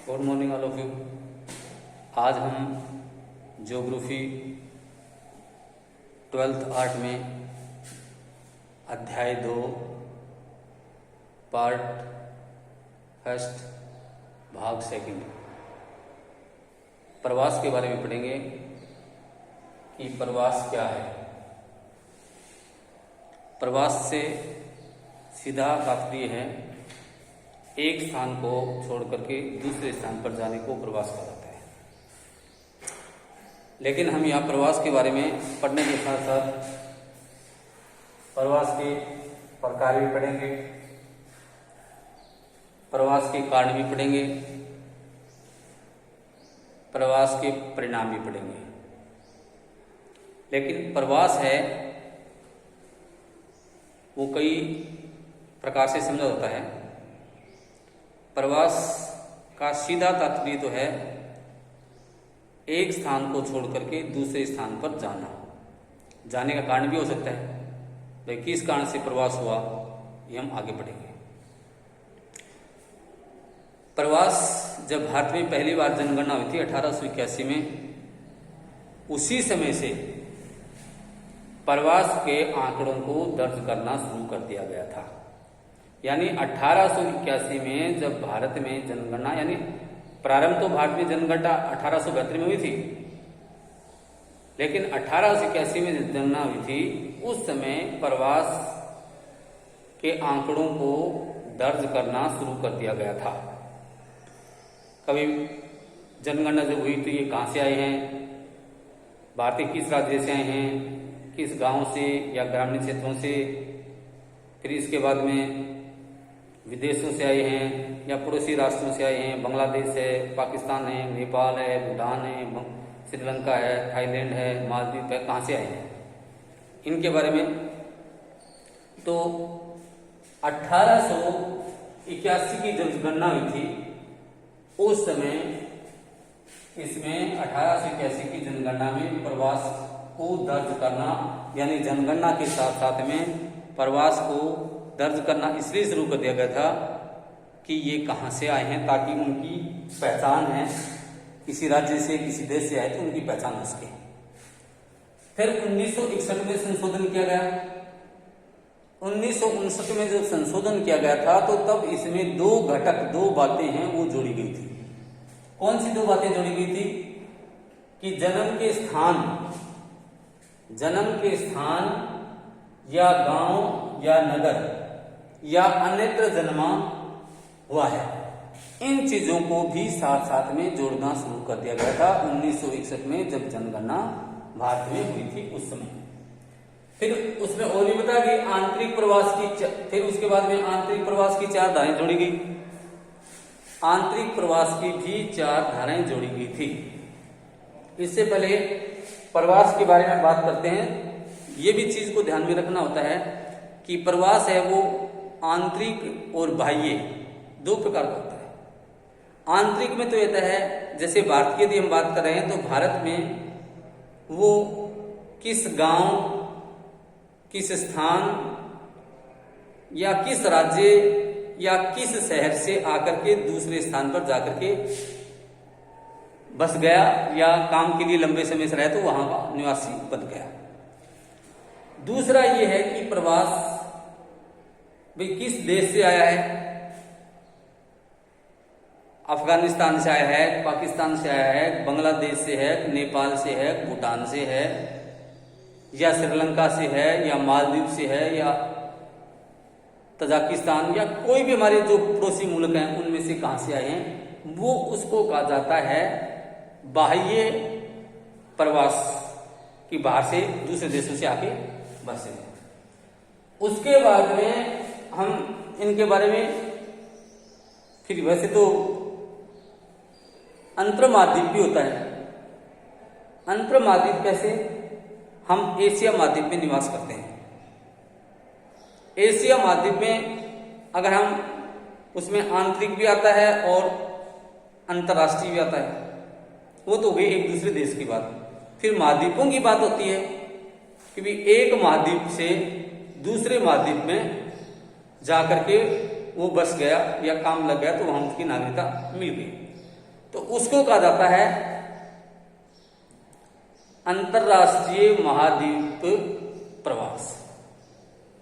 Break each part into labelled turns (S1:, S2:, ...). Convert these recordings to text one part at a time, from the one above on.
S1: Good morning all of you. आज हम geography 12th art में अध्याय 2 पार्ट फर्स्ट भाग सेकंड प्रवास के बारे में पढ़ेंगे कि प्रवास क्या है। प्रवास से सीधा तात्पर्य है एक स्थान को छोड़ करके दूसरे स्थान पर जाने को प्रवास कहलाता है। लेकिन हम यहाँ प्रवास के बारे में पढ़ने के साथ साथ प्रवास के प्रकार भी पढ़ेंगे, प्रवास के कारण भी पढ़ेंगे, प्रवास के परिणाम भी पढ़ेंगे। लेकिन प्रवास है वो कई प्रकार से समझा जाता है। प्रवास का सीधा तात्पर्य तो है एक स्थान को छोड़ करके दूसरे स्थान पर जाना। जाने का कारण भी हो सकता है, भाई किस कारण से प्रवास हुआ ये हम आगे बढ़ेंगे। प्रवास जब भारत में पहली बार जनगणना हुई थी 1881 में, उसी समय से प्रवास के आंकड़ों को दर्ज करना शुरू कर दिया गया था। यानी 1881 में जब भारत में जनगणना, यानी प्रारंभ तो भारत में जनगणना 1872 में हुई थी, लेकिन 1881 में जब जनगणना हुई थी उस समय प्रवास के आंकड़ों को दर्ज करना शुरू कर दिया गया था। कभी जनगणना जब हुई तो ये कहाँ से आए हैं, भारतीय किस राज्य से आए हैं, किस गांव से या ग्रामीण क्षेत्रों से, फिर इसके बाद में विदेशों से आए हैं या पड़ोसी राष्ट्रों से आए हैं, बांग्लादेश है, पाकिस्तान है, नेपाल है, भूटान है, श्रीलंका है, थाईलैंड है, मालदीव है, कहाँ से आए हैं इनके बारे में। तो 1881 की जब गणना हुई थी उस समय इसमें 1881 की जनगणना में प्रवास को दर्ज करना, यानी जनगणना के साथ साथ में प्रवास को दर्ज करना इसलिए शुरू कर दिया गया था कि ये कहाँ से आए हैं, ताकि उनकी पहचान है, किसी राज्य से किसी देश से आए तो उनकी पहचान हो सके। फिर 1961 में संशोधन किया गया। 1959 में जब संशोधन किया गया था तो तब इसमें दो बातें हैं वो जोड़ी गई थी। कौन सी दो बातें जोड़ी गई थी कि जन्म के स्थान या गांव या नगर या अन्यत्र जन्मा हुआ है, इन चीजों को भी साथ साथ में जोड़ना शुरू कर दिया गया था 1961 में जब जनगणना भारत में हुई थी उस समय। फिर उसमें और भी बताया कि आंतरिक प्रवास की, फिर उसके बाद में आंतरिक प्रवास की 4 धाराएं जोड़ी गई। आंतरिक प्रवास की भी 4 धाराएं जोड़ी गई थी। इससे पहले प्रवास के बारे में बात करते हैं। ये भी चीज को ध्यान में रखना होता है कि प्रवास है वो आंतरिक और बाह्य 2 प्रकार का होता है। आंतरिक में तो ये है, जैसे भारत की यदि हम बात कर रहे हैं तो भारत में वो किस गांव, किस स्थान या किस राज्य या किस शहर से आकर के दूसरे स्थान पर जाकर के बस गया या काम के लिए लंबे समय से रहे तो वहां का निवासी बन गया। दूसरा ये है कि प्रवास भाई किस देश से आया है, अफगानिस्तान से आया है, पाकिस्तान से आया है, बांग्लादेश से है, नेपाल से है, भूटान से है, या श्रीलंका से है, या मालदीव से है, या तजाकिस्तान, या कोई भी हमारे जो पड़ोसी मुल्क हैं उनमें से कहां से आए हैं, वो उसको कहा जाता है बाह्य प्रवास, कि बाहर से दूसरे देशों से आके बसे। उसके बाद में हम इनके बारे में, फिर वैसे तो अंतर्माद्वीप भी होता है। अंतर्माद्वीप कैसे, हम एशिया महाद्वीप में निवास करते हैं। एशिया महाद्वीप में अगर हम उसमें आंतरिक भी आता है और अंतर्राष्ट्रीय भी आता है, वो तो हुई एक दूसरे देश की बात। फिर महाद्वीपों की बात होती है कि भी एक महाद्वीप से दूसरे महाद्वीप में जाकर के वो बस गया या काम लग गया तो वहां उसकी नागरिकता मिल गई। तो उसको कहा जाता है अंतरराष्ट्रीय महाद्वीप प्रवास।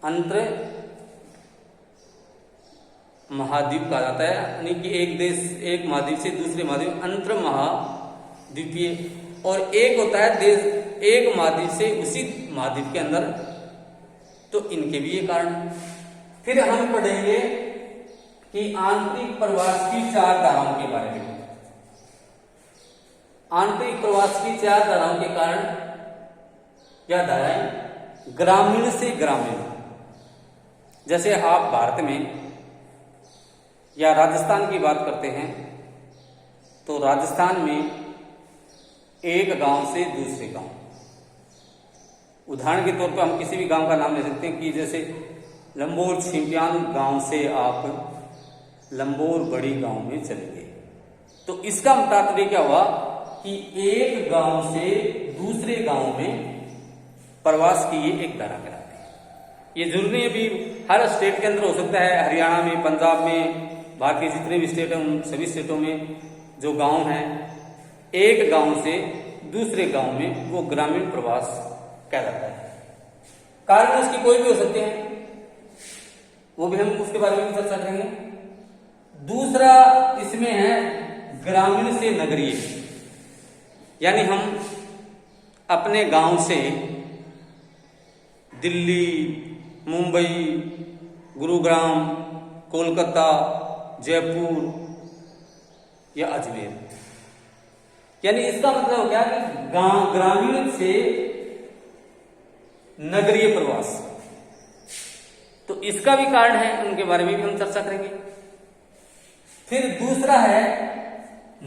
S1: अंतर महाद्वीप कहा जाता है, यानी कि एक देश एक महाद्वीप से दूसरे महाद्वीप, अंतर महाद्वीपीय। और एक होता है देश एक महाद्वीप से उसी महाद्वीप के अंदर, तो इनके भी ये कारण। फिर हम पढ़ेंगे कि आंतरिक प्रवास की 4 धाराओं के बारे में। आंतरिक प्रवास की 4 धाराओं के कारण क्या धाराएं? ग्रामीण से ग्रामीण। जैसे आप भारत में या राजस्थान की बात करते हैं तो राजस्थान में एक गांव से दूसरे गांव, उदाहरण के तौर पर हम किसी भी गांव का नाम ले सकते हैं कि जैसे लंबोर छिंपियान गांव से आप लंबोर बड़ी गांव में चले गए, तो इसका तात्पर्य क्या हुआ कि एक गांव से दूसरे गांव में प्रवास की ये एक धारा कहलाती है। ये जरूरी है भी हर स्टेट के अंदर हो सकता है, हरियाणा में, पंजाब में, भारत के जितने भी स्टेट हैं उन सभी स्टेटों में जो गांव हैं, एक गांव से दूसरे गांव में वो ग्रामीण प्रवास कहलाता है। कारण उसकी कोई भी हो सकते हैं, वो भी हम उसके बारे में चर्चा करेंगे। दूसरा इसमें है ग्रामीण से नगरीय, यानी हम अपने गांव से दिल्ली, मुंबई, गुरुग्राम, कोलकाता, जयपुर या अजमेर, यानी इसका मतलब हो गया कि ग्रामीण से नगरीय प्रवास। तो इसका भी कारण है, उनके बारे में भी हम चर्चा करेंगे। फिर दूसरा है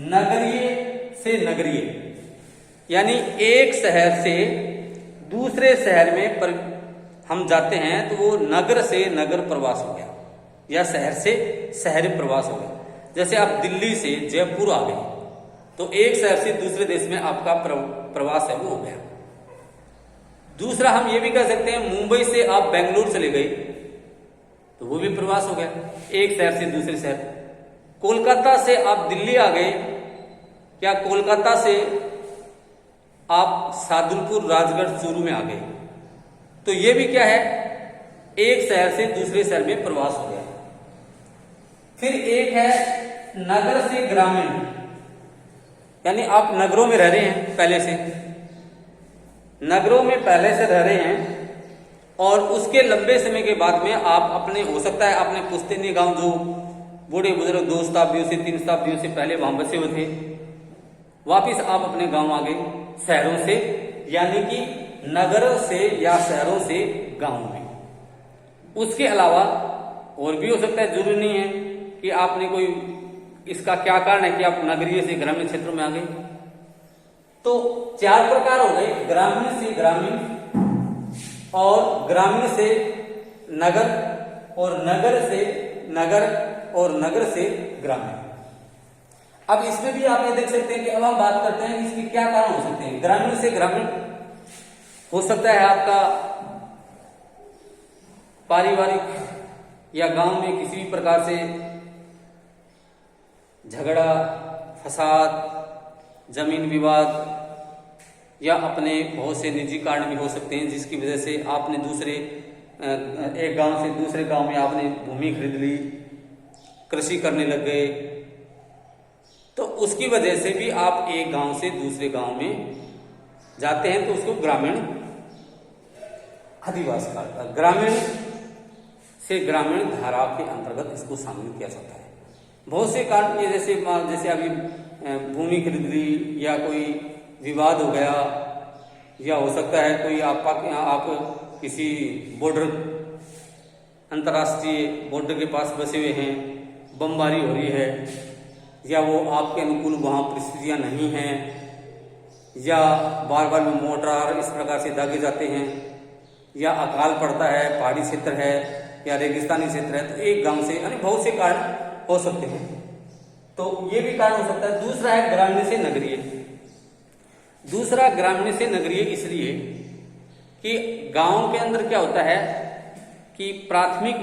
S1: नगरीय से नगरीय, यानी एक शहर से दूसरे शहर में हम जाते हैं तो वो नगर से नगर प्रवास हो गया या शहर से शहरी प्रवास हो गया। जैसे आप दिल्ली से जयपुर आ गए तो एक शहर से दूसरे देश में आपका प्रवास है वो हो गया। दूसरा हम ये भी कह सकते हैं मुंबई से आप बेंगलुरु चले गए तो वो भी प्रवास हो गया, एक शहर से दूसरे शहर। कोलकाता से आप दिल्ली आ गए या कोलकाता से आप सादुलपुर, राजगढ़, चूरू में आ गए, तो ये भी क्या है, एक शहर से दूसरे शहर में प्रवास हो गया। फिर एक है नगर से ग्रामीण, यानी आप नगरों में रह रहे हैं, पहले से नगरों में पहले से रह रहे हैं और उसके लंबे समय के बाद में आप अपने, हो सकता है अपने पुश्तैनी गांव जो बूढ़े बुजुर्ग 2 शताब्दियों से 3 शताब्दियों से पहले वहां बसे हुए थे, वापिस आप अपने गांव आ गए शहरों से, यानी कि नगरों से या शहरों से गांव में। उसके अलावा और भी हो सकता है, जरूरी नहीं है कि आपने कोई, इसका क्या कारण है कि आप नगरीय से ग्रामीण क्षेत्रों में आ गए। तो 4 प्रकार हो गए, ग्रामीण से ग्रामीण और ग्रामीण से नगर और नगर से नगर और नगर से ग्रामीण। अब इसमें भी आप ये देख सकते हैं कि अब हम बात करते हैं इसके क्या कारण हो सकते हैं। ग्रामीण से ग्रामीण हो सकता है आपका पारिवारिक या गांव में किसी भी प्रकार से झगड़ा, फसाद, जमीन विवाद या अपने बहुत से निजी कारण भी हो सकते हैं जिसकी वजह से आपने दूसरे एक गांव से दूसरे गांव में आपने भूमि खरीद ली, कृषि करने लग गए, तो उसकी वजह से भी आप एक गांव से दूसरे गांव में जाते हैं तो उसको ग्रामीण अधिवास कहता है। ग्रामीण से ग्रामीण धारा के अंतर्गत इसको शामिल किया जाता है। बहुत से कारण, ये जैसे अभी भूमि खरीद ली या कोई विवाद हो गया, या हो सकता है कोई आप किसी बॉर्डर, अंतर्राष्ट्रीय बॉर्डर के पास बसे हुए हैं, बमबारी हो रही है, या वो आपके अनुकूल वहाँ परिस्थितियाँ नहीं हैं, या बार बार में मोर्टार इस प्रकार से दागे जाते हैं, या अकाल पड़ता है, पहाड़ी क्षेत्र है या रेगिस्तानी क्षेत्र है, तो एक गांव से, यानी बहुत से कारण हो सकते हैं, तो ये भी कारण हो सकता है। दूसरा है ग्रामीण से नगरीय। दूसरा ग्रामीण से नगरीय इसलिए कि गांव के अंदर क्या होता है कि प्राथमिक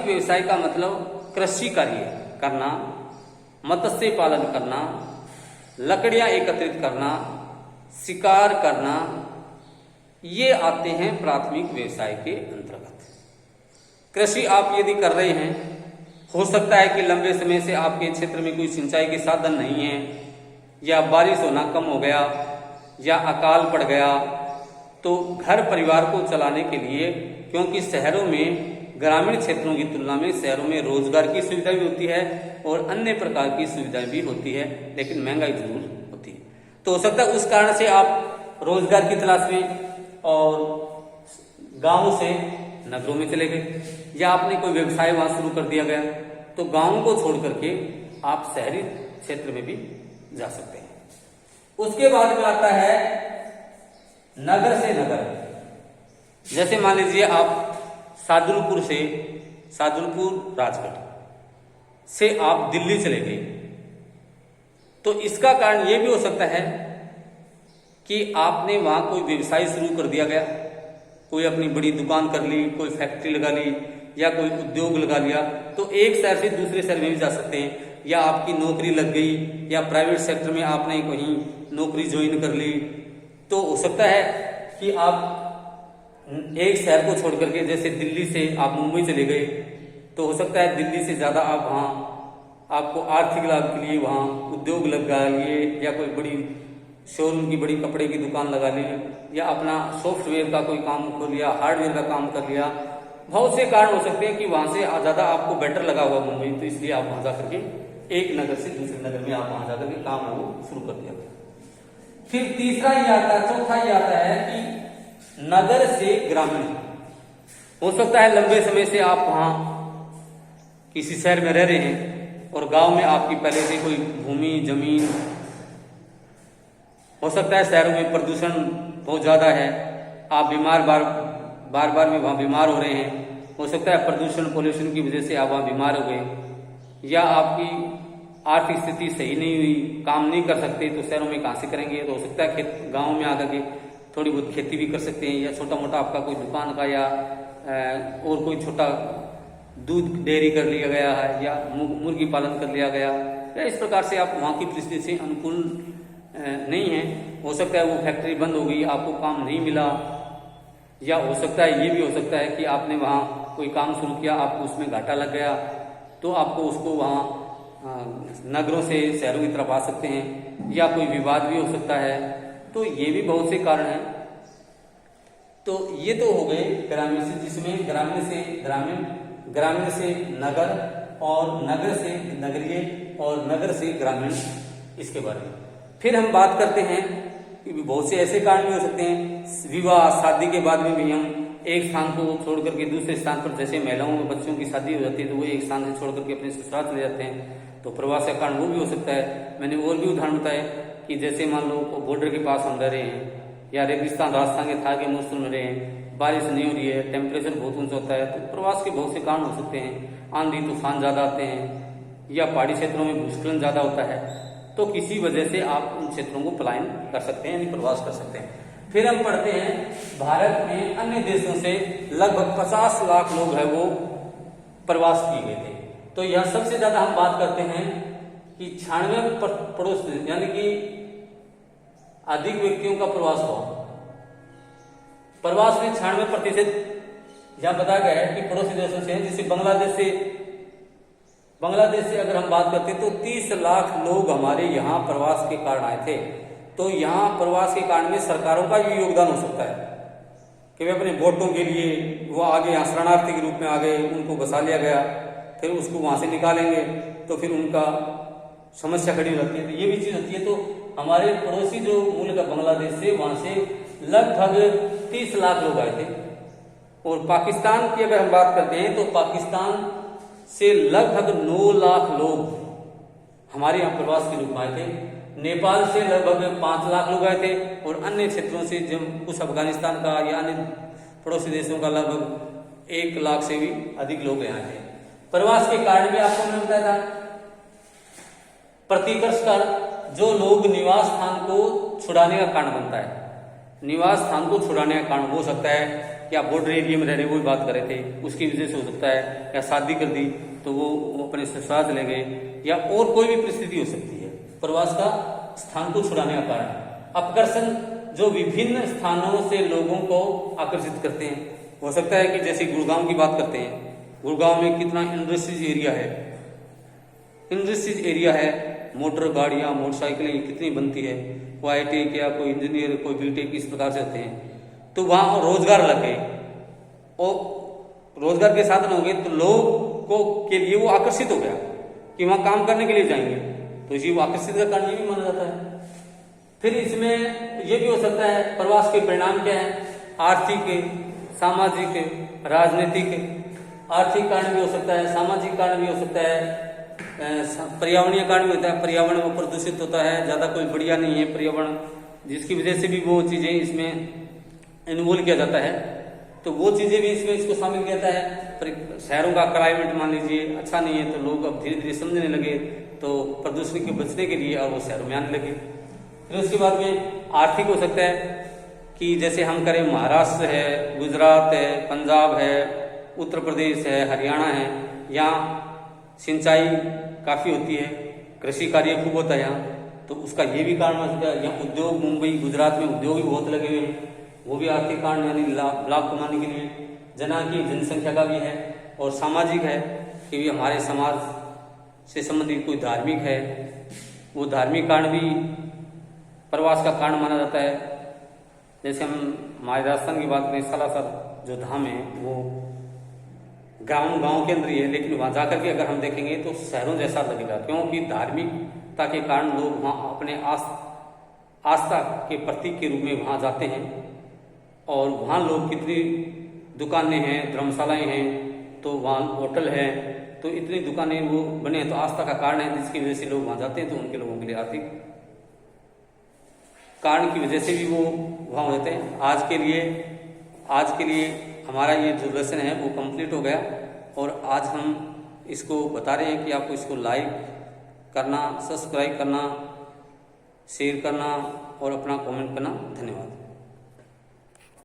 S1: व्यवसाय का मतलब कृषि कार्य करना, मत्स्य पालन करना, लकड़ियां एकत्रित करना, शिकार करना, ये आते हैं प्राथमिक व्यवसाय के अंतर्गत। कृषि आप यदि कर रहे हैं, हो सकता है कि लंबे समय से आपके क्षेत्र में कोई सिंचाई के साधन नहीं है, या बारिश होना कम हो गया, या अकाल पड़ गया, तो घर परिवार को चलाने के लिए, क्योंकि शहरों में ग्रामीण क्षेत्रों की तुलना में शहरों में रोजगार की सुविधा भी होती है और अन्य प्रकार की सुविधाएं भी होती है, लेकिन महंगाई जरूर होती है। तो हो सकता है उस कारण से आप रोजगार की तलाश में और गांव से नगरों में चले गए, या आपने कोई व्यवसाय वहां शुरू कर दिया गया, तो गांव को छोड़ करके आप शहरी क्षेत्र में भी जा सकते हैं। उसके बाद में आता है नगर से नगर। जैसे मान लीजिए आप सादुलपुर राजगढ़ से आप दिल्ली चले गए, तो इसका कारण यह भी हो सकता है कि आपने वहां कोई व्यवसाय शुरू कर दिया गया, कोई अपनी बड़ी दुकान कर ली, कोई फैक्ट्री लगा ली, या कोई उद्योग लगा लिया, तो एक शहर से दूसरे शहर में भी जा सकते हैं, या आपकी नौकरी लग गई, या प्राइवेट सेक्टर में आपने कहीं नौकरी ज्वाइन कर ली, तो हो सकता है कि आप एक शहर को छोड़ करके, जैसे दिल्ली से आप मुंबई चले गए, तो हो सकता है दिल्ली से ज्यादा आप वहां आपको आर्थिक लाभ के लिए वहां उद्योग लगा लिए, या कोई बड़ी शोरूम की बड़ी कपड़े की दुकान लगा ली, या अपना सॉफ्टवेयर का कोई काम खोल लिया, हार्डवेयर का काम कर लिया। बहुत से कारण हो सकते हैं कि वहां से ज्यादा आपको बेटर लगा हुआ मुंबई, तो इसलिए आप वहां जाकर के एक नगर से दूसरे नगर में आप वहां जाकर के काम वो शुरू कर दिया। फिर तीसरा ये आता है, चौथा ये आता है कि नगर से ग्रामीण। हो सकता है लंबे समय से आप वहां किसी शहर में रह रहे हैं और गांव में आपकी पहले से कोई भूमि जमीन, हो सकता है शहरों में प्रदूषण बहुत ज्यादा है, आप बार बार में वहां बीमार हो रहे हैं, हो सकता है प्रदूषण पोल्यूशन की वजह से आप वहां बीमार हो गए, या आपकी आर्थिक स्थिति सही नहीं हुई, काम नहीं कर सकते, तो शहरों में कहां से करेंगे, तो हो सकता है गाँव में आकर के थोड़ी बहुत खेती भी कर सकते हैं, या छोटा मोटा आपका कोई दुकान का या और कोई छोटा दूध डेयरी कर लिया गया है, या मुर्गी पालन कर लिया गया, या इस प्रकार से आप वहाँ की परिस्थिति से अनुकूल नहीं है। हो सकता है वो फैक्ट्री बंद हो गई, आपको काम नहीं मिला, या हो सकता है ये भी हो सकता है कि आपने वहाँ कोई काम शुरू किया, आपको उसमें घाटा लग गया, तो आपको उसको वहाँ नगरों से शहरों की तरफ आ सकते हैं, या कोई विवाद भी हो सकता है। तो ये भी बहुत से कारण हैं। तो ये तो हो गए ग्रामीण से, जिसमें ग्रामीण से नगर, और नगर से नगरीय, और नगर से ग्रामीण, इसके बारे में। फिर हम बात करते हैं कि बहुत से ऐसे कारण भी हो सकते हैं, विवाह शादी के बाद में भी हम एक स्थान को छोड़ करके दूसरे स्थान पर, जैसे महिलाओं में बच्चों की शादी हो जाती है तो वो एक स्थान से छोड़ करके अपने ससुराल चले जाते हैं, तो प्रवास का कारण वो भी हो सकता है। मैंने और भी उदाहरण बताया कि जैसे मान लो बॉर्डर के पास हम रह रहे हैं, या रेगिस्तान राजस्थान के थार के मौसम में रहे हैं, बारिश नहीं हो रही है, टेम्परेचर बहुत ऊंचा होता है, तो प्रवास के बहुत से कारण हो सकते हैं। आंधी तूफान ज्यादा आते हैं, या पहाड़ी क्षेत्रों में भूस्खलन ज्यादा होता है, तो किसी वजह से आप उन क्षेत्रों को पलायन कर सकते हैं, यानी प्रवास कर सकते हैं। फिर हम पढ़ते हैं भारत में अन्य देशों से लगभग 50 लाख लोग हैं वो प्रवास किए गए थे। तो यह सबसे ज्यादा हम बात करते हैं कि 96 पड़ोस, यानी कि अधिक व्यक्तियों का प्रवास हुआ। प्रवास में 96% यहां बताया गया है कि पड़ोसी देशों से हैं, जिससे बांग्लादेश से अगर हम बात करते हैं तो 30 लाख लोग हमारे यहाँ प्रवास के कारण आए थे। तो यहाँ प्रवास के कारण में सरकारों का भी योगदान हो सकता है कि वे अपने वोटों के लिए वो आगे यहाँ शरणार्थी के रूप में आ गए, उनको बसा लिया गया, फिर उसको वहां से निकालेंगे तो फिर उनका समस्या खड़ी हो जाती है। तो ये भी चीज होती है। तो हमारे पड़ोसी जो मुल्क है बांग्लादेश से, वहां से लगभग 30 लाख लोग आए थे। और पाकिस्तान की अगर हम बात करते हैं तो पाकिस्तान से लगभग 9 लाख लोग हमारे यहाँ प्रवास के रूप में आए थे। नेपाल से लगभग 5 लाख लोग आए थे, और अन्य क्षेत्रों से जब कुछ अफगानिस्तान का या अन्य पड़ोसी देशों का लगभग 1 लाख से भी अधिक लोग यहाँ थे। प्रवास के कारण भी आपको मैंने बताया था प्रतिकर्ष का, जो लोग निवास स्थान को छुड़ाने का कारण बनता है। निवास स्थान को छुड़ाने का कारण हो सकता है कि आप बॉर्डर एरिया में रह रहे, वो बात कर रहे थे, उसकी वजह से हो सकता है, या शादी कर दी तो वो अपने ससुराल चले गए, या और कोई भी परिस्थिति हो सकती है। प्रवास का स्थान को छुड़ाने का कारण आकर्षण जो विभिन्न स्थानों से लोगों को आकर्षित करते हैं। हो सकता है कि जैसे गुड़गांव की बात करते हैं, गुड़गांव में कितना इंडस्ट्रीज एरिया है, इंडस्ट्रीज एरिया है, मोटर गाड़ियां मोटरसाइकिलें कितनी बनती है, कोई ITI या कोई इंजीनियर कोई BTech इस प्रकार से होते हैं, तो वहाँ रोजगार लगे और रोजगार के साधन हो गए तो लोगों के लिए वो आकर्षित हो गया कि वहाँ काम करने के लिए जाएंगे, तो इसी वो आकर्षित का कारण ये भी माना जाता है। फिर इसमें ये भी हो सकता है प्रवास के परिणाम क्या है, आर्थिक, सामाजिक, राजनीतिक। आर्थिक कारण भी हो सकता है, सामाजिक कारण भी हो सकता है, पर्यावरणीय कारण भी होता है। पर्यावरण वो प्रदूषित होता है, ज्यादा कोई बढ़िया नहीं है पर्यावरण, जिसकी वजह से भी वो चीजें इसमें इन्वॉल्व किया जाता है, तो वो चीजें भी इसमें इसको शामिल किया जाता है। शहरों का क्लाइमेट मान लीजिए अच्छा नहीं है, तो लोग अब धीरे धीरे समझने लगे, तो प्रदूषण के बचने के लिए और वो शहरों में आने लगे। फिर उसके बाद में आर्थिक हो सकता है कि जैसे हम करें महाराष्ट्र है, गुजरात है, पंजाब है, उत्तर प्रदेश है, हरियाणा है, यहाँ सिंचाई काफी होती है, कृषि कार्य खूब होता है यहाँ, तो उसका ये भी कारण हो सकता है। यहाँ उद्योग, मुंबई गुजरात में उद्योग भी बहुत लगे हुए हैं, वो भी आर्थिक कारण यानी लाभ कमाने के लिए। जनसंख्या का भी है और सामाजिक है कि भी हमारे समाज से संबंधित कोई धार्मिक है, वो धार्मिक कारण भी प्रवास का कारण माना जाता है। जैसे हम हमारे राजस्थान की बात करें, सालासर जो धाम है वो गांव के अंदर ही है, लेकिन वहां जाकर के अगर हम देखेंगे तो शहरों जैसा लगेगा, क्योंकि धार्मिकता के कारण लोग वहां अपने आस्था के प्रतीक के रूप में वहां जाते हैं। और वहां लोग कितनी दुकानें हैं, धर्मशालाएं हैं, तो वहां होटल है, तो इतनी दुकानें वो बने हैं, तो आस्था का कारण है, जिसकी वजह से लोग वहां जाते हैं, तो उनके लोगों के लिए आर्थिक कारण की वजह से भी वो वहां हो जाते हैं। आज के लिए हमारा ये जो लेसन है वो कंप्लीट हो गया, और आज हम इसको बता रहे हैं कि आपको इसको लाइक करना, सब्सक्राइब करना, शेयर करना और अपना कमेंट करना। धन्यवाद।